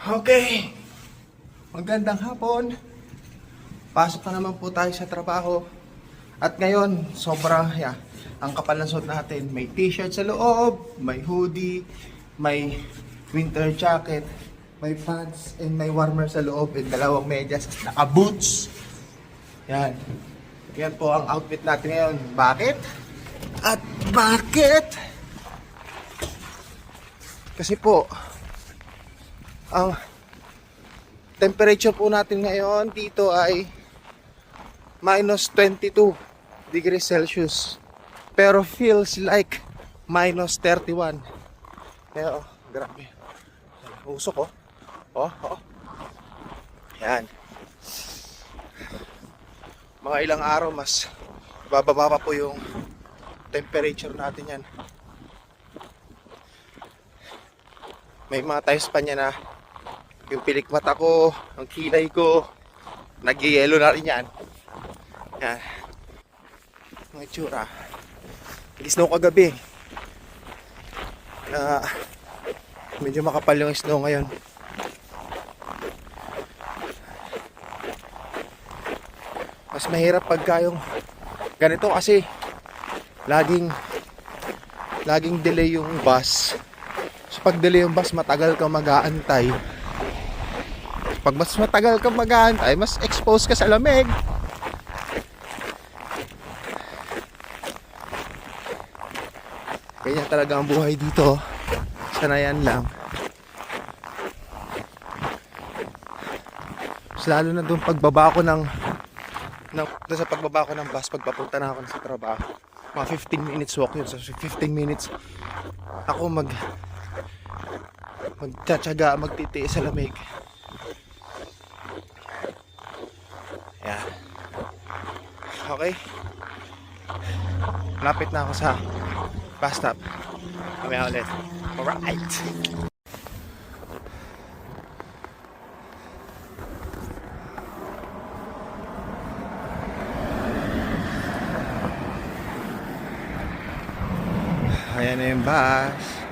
Okay, magandang hapon. Pasok na naman po tayo sa trabaho. At ngayon, ang kapal ng suot natin. May t-shirt sa loob, may hoodie, may winter jacket, may pants, and may warmer sa loob, and dalawang medyas, naka-boots. Yan. Yan po ang outfit natin ngayon. Bakit? At bakit? Kasi po, ang temperature po natin ngayon dito ay minus 22 degrees Celsius. Pero feels like minus 31. Kaya grabe. Usok oh. Yan. Mga ilang araw mas bababa pa po yung temperature natin yan. May mga times pa niya na yung pilik mata ko, ang kilay ko, nag-yelo na rin yan. Yan. Ang itsura. Nag-snow kagabi. Medyo makapal yung snow ngayon. Mas mahirap pagka yung ganito kasi laging delay yung bus. So pag delay yung bus, matagal kang mag-aantay. Pag mas matagal kang mag-aantay, mas exposed ka sa lamig. Ganyan talaga ang buhay dito. Sanayan lang. Mas lalo na doon pagbaba ko ng sa pagbaba ko ng bus, pagpapunta na ako sa trabaho. Mga 15 minutes walk yun. So 15 minutes ako magtsatsaga, magtitiis sa lamig. Yeah. Okay. Lapit na ako sa bus stop. Mamaya ulit. Alright. Ayan na yung bus.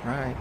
Right.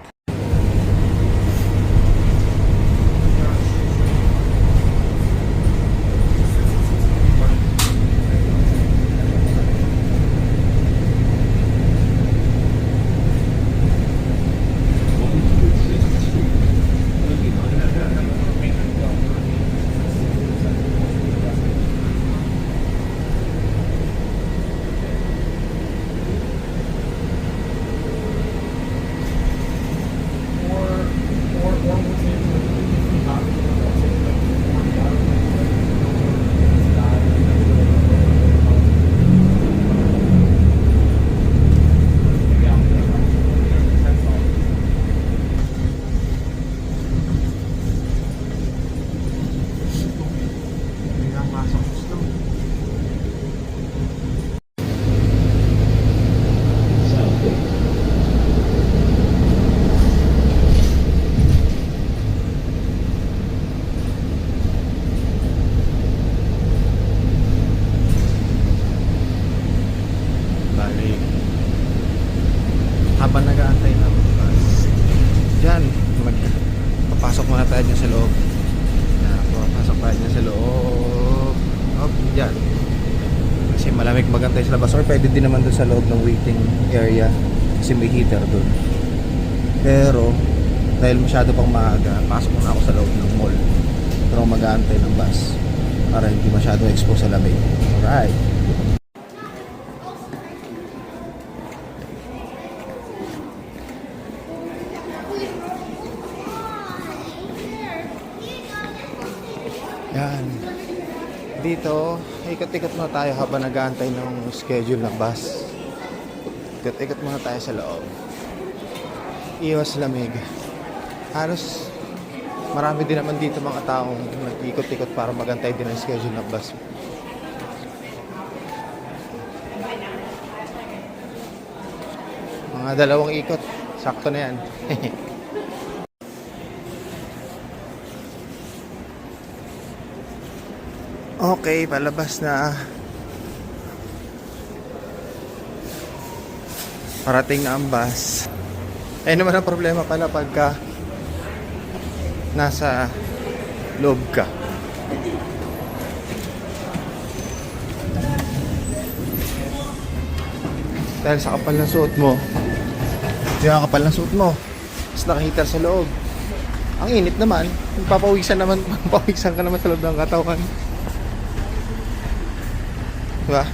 Habang nag-aantay ng bus dyan, papasok muna tayo dyan sa loob. Papasok tayo dyan sa loob. Dyan kasi malamig magantay sa labas, or pwede din naman doon sa loob ng waiting area kasi may heater doon. Pero dahil masyado pang maaga, pasok muna ako sa loob ng mall pero mag-aantay ng bus para hindi masyado expose sa lamig. Alright. Yan. Dito, ikot-ikot muna tayo habang nag-aantay ng schedule ng bus. Ikot-ikot muna tayo sa loob. Iwas lamig. Halos marami din naman dito mga taong nag-ikot-ikot para magantay din ng schedule ng bus. Mga 2 ikot. Sakto na yan. Okay, palabas na. Parating na ang bus. Ayun naman ang problema pala pagka nasa loob ka. Dahil sa kapal ng suot mo, yung kapal ng suot mo, tapos naka-heater sa loob. Ang init naman, papawisan ka naman sa loob ng katawan. Diba?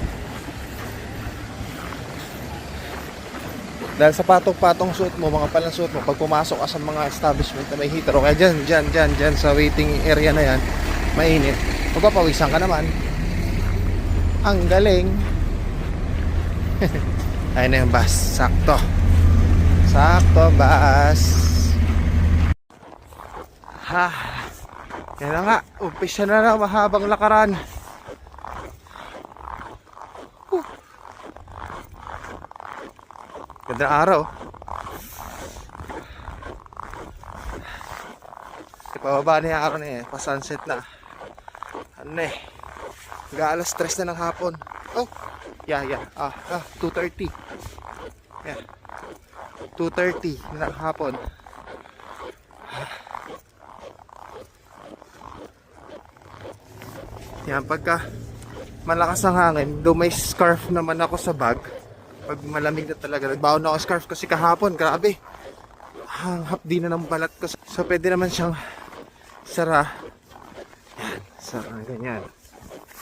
Dahil sa patong-patong suot mo, mga palang suot mo, pag pumasok ka sa mga establishment na may heater, o kaya dyan, sa waiting area na yan, mainit, magpapawisan ka naman. Ang galing. Ayun na yung bus, sakto bus. Ha, yan na nga, umpisa na mahabang lakaran. Ganda araw. Ipababa na yung araw na pa sunset na. Ano eh, alas 3 na ng hapon. Oh, yeah. 2:30. Yeah, 2:30 na ng hapon. Yan, pagka malakas ang hangin, though may scarf naman ako sa bag, pag malamig na talaga, nagbaon na ako scarf kasi kahapon, grabe, ang hapdi na ng balat ko. So pwede naman siyang sara. Yan, sara, ganyan,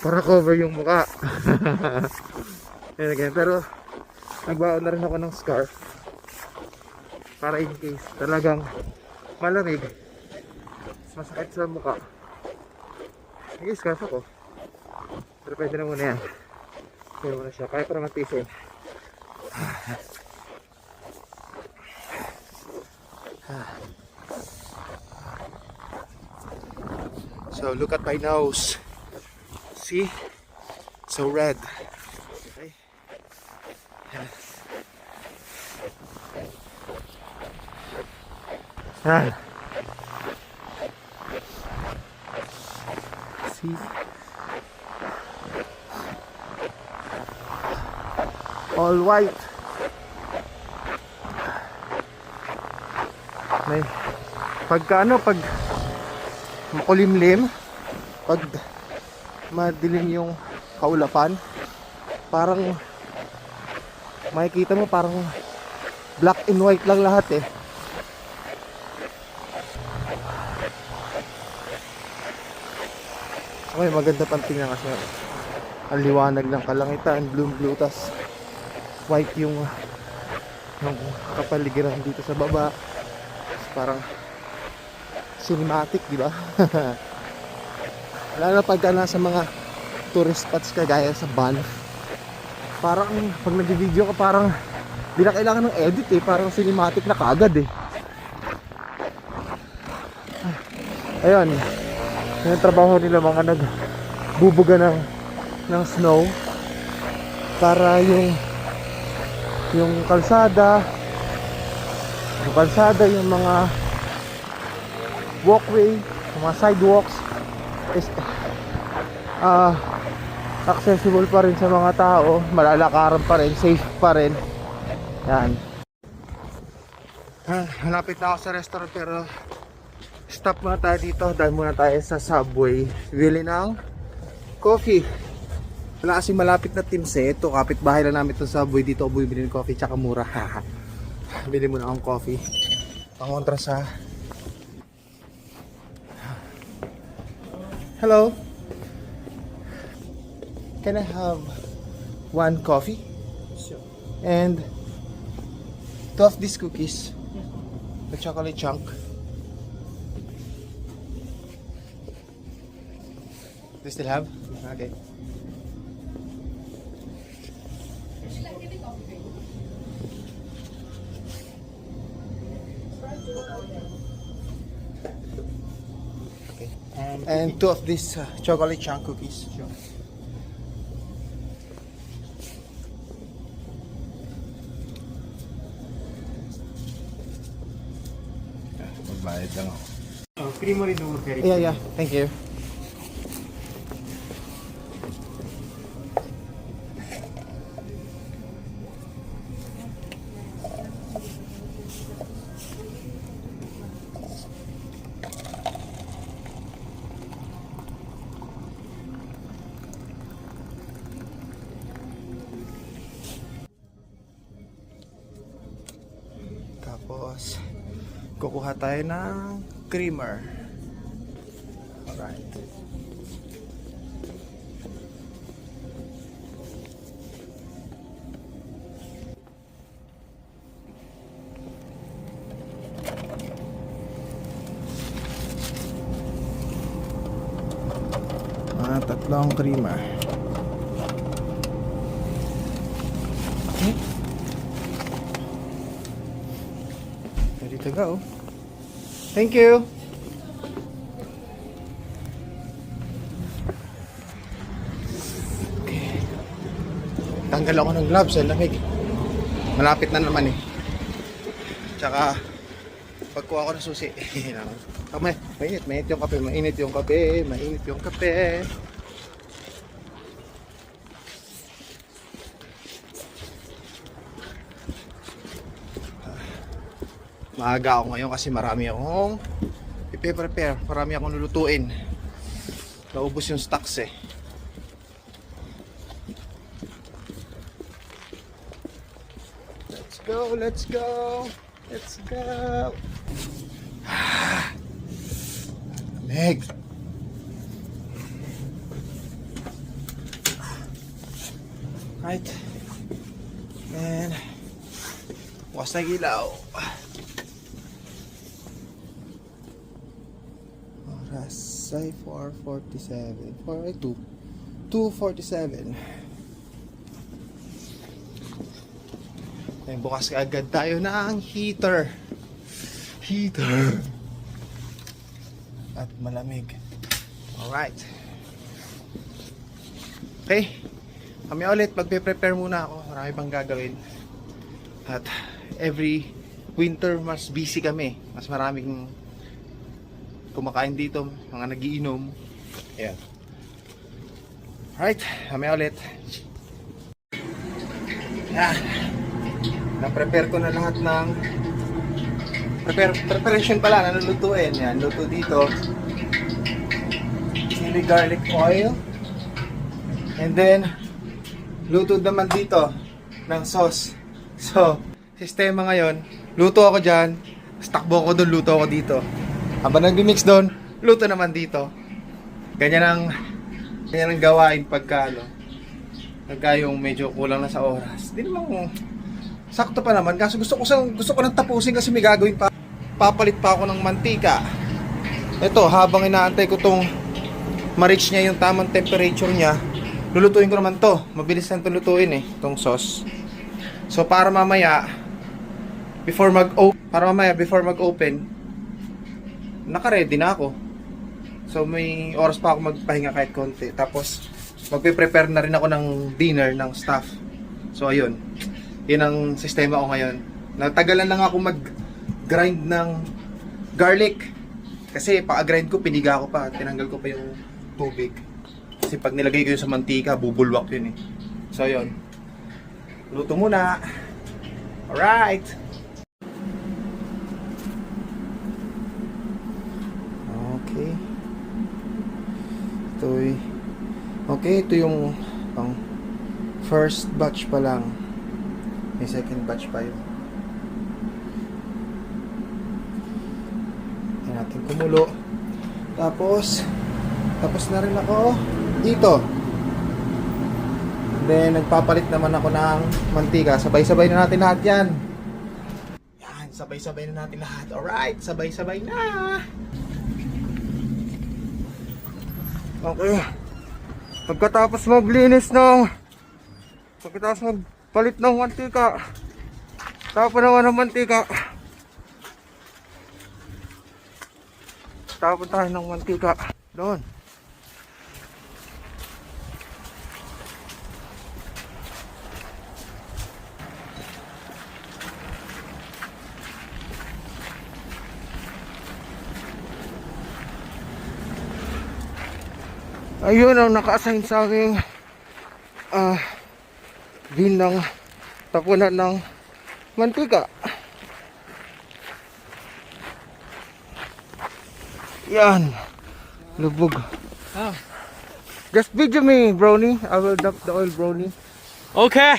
para cover yung mukha. Yan, pero nagbaon na rin ako ng scarf para in case talagang malamig, masakit sa mukha. Nag-scarf ako, pero pwede na muna yan. Pwede muna siya, kaya para matisin. So look at my nose. See? So red. Okay. See? All white. May pag makulimlim, pag madilim yung kaulapan, parang makikita mo parang black and white lang lahat eh. Okay, maganda pang tingnan kasi ang liwanag ng kalangitan, blue, tas white yung kapaligiran dito sa baba. Parang cinematic, di ba? Lalo pagka nasa mga tourist spots kagaya sa Banff, parang pag nag-video ka, parang di na kailangan ng edit eh, parang cinematic na kaagad eh. Ayun, yung trabaho nila, mga nagbubuga ng snow para yung kalsada, yung mga walkway, yung mga sidewalks is accessible pa rin sa mga tao, malalakaran pa rin, safe pa rin. Yan. Malapit na ako sa restaurant, pero stop muna tayo dito. Dahil muna tayo sa Subway, bili ng coffee. Wala kasi malapit na Timse. Ito, kapitbahay lang namin itong Subway. Dito ako bumibili ng coffee, tsaka mura. Bili muna akong coffee pangontra sa... Hello, can I have one coffee? Sure. And 2 of these cookies, the chocolate chunk. Do you still have? Okay. Okay. And 2 of these chocolate chunk cookies. Sure. Magbayad lang ako. Cream mo rin doon, very Yeah. Thank you. Tapos, kukuha tayo ng creamer. Alright. Tatlong creamer. Okay. Ready to go. Thank you. Okay. Tanggal ako ng gloves, lamig. Malapit na naman eh. Tsaka pagkuha ko ng susi. Mainit yung kape, mainit yung kape, mainit yung kape. Maaga ako ngayon kasi marami akong i-prepare, marami akong lulutuin. Naubos yung stocks eh. Let's go, let's go, let's go. Meg. Right. And bukas na ilaw. Oras ay 4:47. 2:47. Then bukas agad tayo ng heater. At malamig. Alright. Okay. Kami ulit, magpe-prepare muna ako. Marami pang gagawin. At every winter mas busy kami. Mas maraming kumakain dito, mga nagiinom. Ayan. Alright, kami ulit. Yan. Na-prepare ko na lahat ng preparation pala, nalulutuin. Yan, luto dito. Chili garlic oil. And then, luto naman dito ng sauce. So, sistema ngayon, luto ako dyan, takbo ako doon, luto ako dito. Habang nag-mix doon, luto naman dito. Ganyan ang gawain pagka yung medyo kulang na sa oras. Di naman sakto pa naman. Kasi gusto ko nang tapusin kasi may gagawin pa. Papalit pa ako ng mantika. Ito, habang inaantay ko tong ma-reach niya yung tamang temperature niya, lulutuin ko naman to. Mabilis lang itong lutuin eh, itong sauce. So para mamaya before mag-open, naka-ready na ako. So may oras pa ako magpahinga kahit konti. Tapos magpe-prepare na rin ako ng dinner ng staff. So ayun. Yun ang sistema ko ngayon. Natagalan lang ako mag-grind ng garlic. Kasi pa-grind ko, piniga ko pa. Tinanggal ko pa yung tubig. Kasi pag nilagay ko yun sa mantika, bubulwak yun eh. So yun. Luto muna. Alright. Okay. Ito yung pang first batch pa lang. May second batch pa yun. Yan natin kumulo. Tapos na rin ako dito. Then nagpapalit naman ako ng mantika. Sabay-sabay na natin lahat yan. Yan, sabay-sabay na natin lahat. Alright, sabay-sabay na. Okay. Pagkatapos magpalit ng mantika, tapon naman ng mantika. Tapon tayo ng mantika. Doon. Ayun ang naka-assign sa aking bin ng tapunan ng mantika. Yan. Lubog. Just video me, brownie. I will dump the oil, brownie. Okay.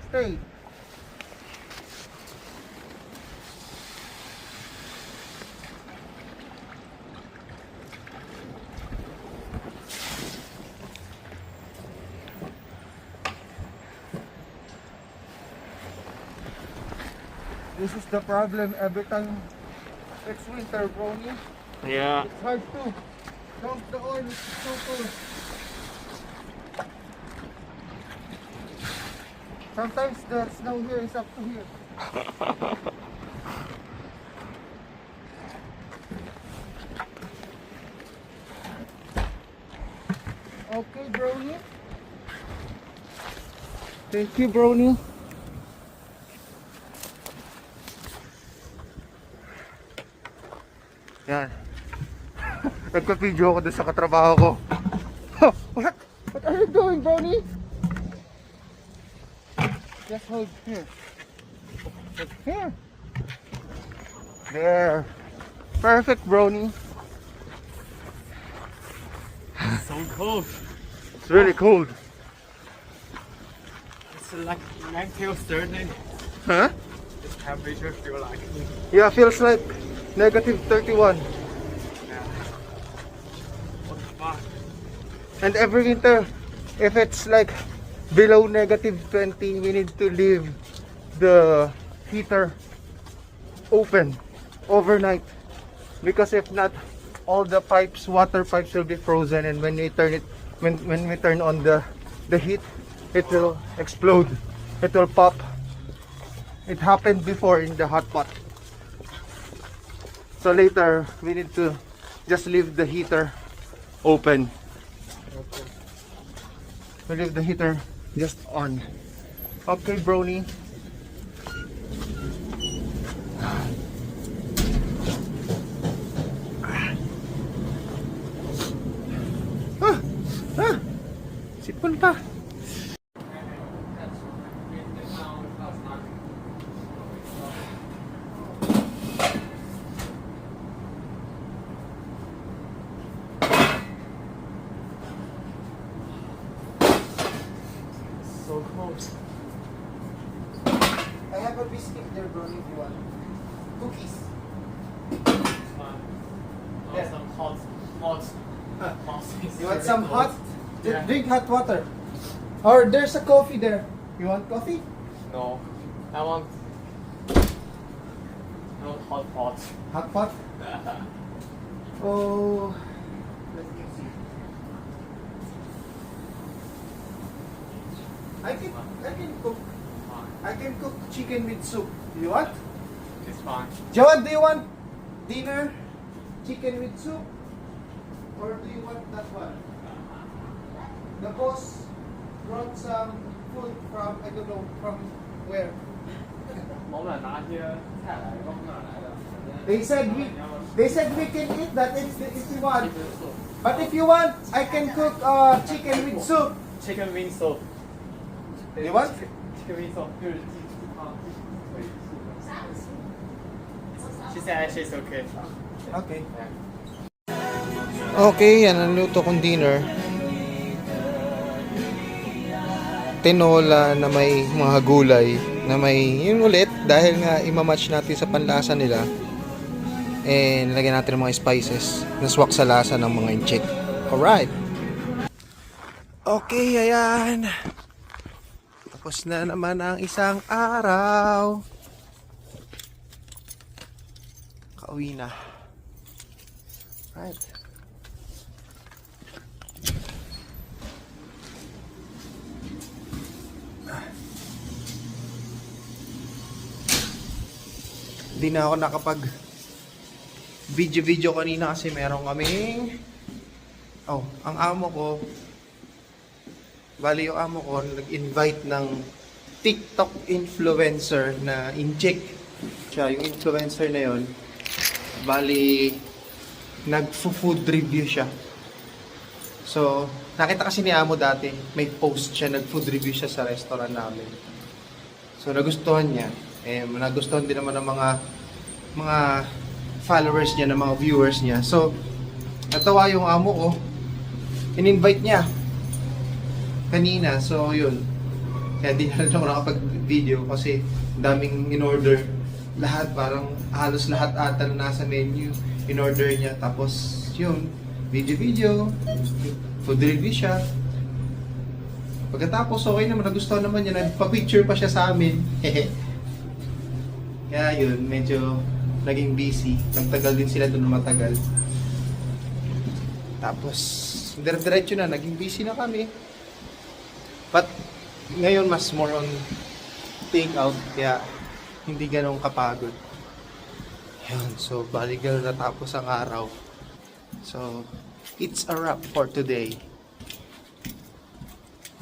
Stay. This is the problem every time it's winter, Brony. Yeah. It's hard to dump the oil, it's so cold. Sometimes the snow here is up to here. Okay, Brony. Thank you, Brony. Yan. Nagka-video ako doon sa katrabaho ko. What? What are you doing, Brony? Just hold here. Here. There. Perfect, Brony. So cold. It's really cold. It's like till 30. Huh? This temperature feel like. Yeah, feels like negative 31. What the fuck? And every winter, if it's like below negative 20, we need to leave the heater open overnight. Because if not, all the pipes, water pipes will be frozen, and when we turn it, when we turn on the heat, it will explode. It will pop. It happened before in the hot pot. So later, we need to just leave the heater open. Okay. We leave the heater just on. Okay, Brony. Sipon pa. So cold. I have a biscuit there, Brony, if you want. Cookies. Fine. Yeah. Some hot. You want some hot? Yeah. Drink hot water. Or there's a coffee there. You want coffee? No. I want hot pot. Hot pot? Oh, let me see. I can cook chicken with soup. You want? It's fine. Joan, do you want dinner? Chicken with soup? Or do you want that one? The boss brought some food from, I don't know, from where? 老板拿些菜来，从哪来的？ They said we can eat that if you want. But if you want, I can cook chicken with soup. Chicken wing soup. You want? Chicken wing soup 就是鸡汤腿素。She said she's okay. Okay. Okay, yan ang luto kong dinner. Tinola na may mga gulay na may yun ulit dahil nga imamatch natin sa panlasa nila. And lagyan natin ng mga spices na swak sa lasa ng mga inchik. Alright. Okay, ayan. Tapos na naman ang isang araw. Kauwi na. Right. Hindi na ako nakapag video kanina kasi meron kaming ang amo ko, bali yung amo ko nag-invite ng TikTok influencer na incheck siya. Yung influencer na yon, bali nag-food review siya. So nakita kasi ni amo dati may post siya, nag-food review siya sa restaurant namin. So nagustuhan niya. Nagustuhan din naman ng mga followers niya, ng mga viewers niya. So, natawa yung amo ko. in-invite niya kanina. So, yun. Kaya di na rin ako nakapag-video kasi daming in-order. Lahat, parang halos lahat ata na nasa menu, in-order niya. Tapos, yun, video-video, food review siya. Pagkatapos, okay naman, nagustuhan naman niya, nagpa-picture pa siya sa amin. Kaya yun, medyo naging busy. Nagtagal din sila doon matagal. Tapos, dire-diretso na, naging busy na kami. But, ngayon mas more on take out, kaya hindi ganong kapagod. Yun, so balik na natapos ang araw. So, it's a wrap for today.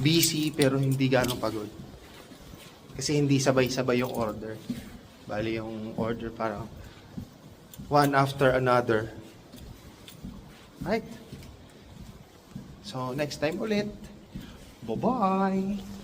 Busy pero hindi ganong pagod. Kasi hindi sabay-sabay yung order. Bali yung order parang one after another. Right? So, next time ulit. Bye-bye!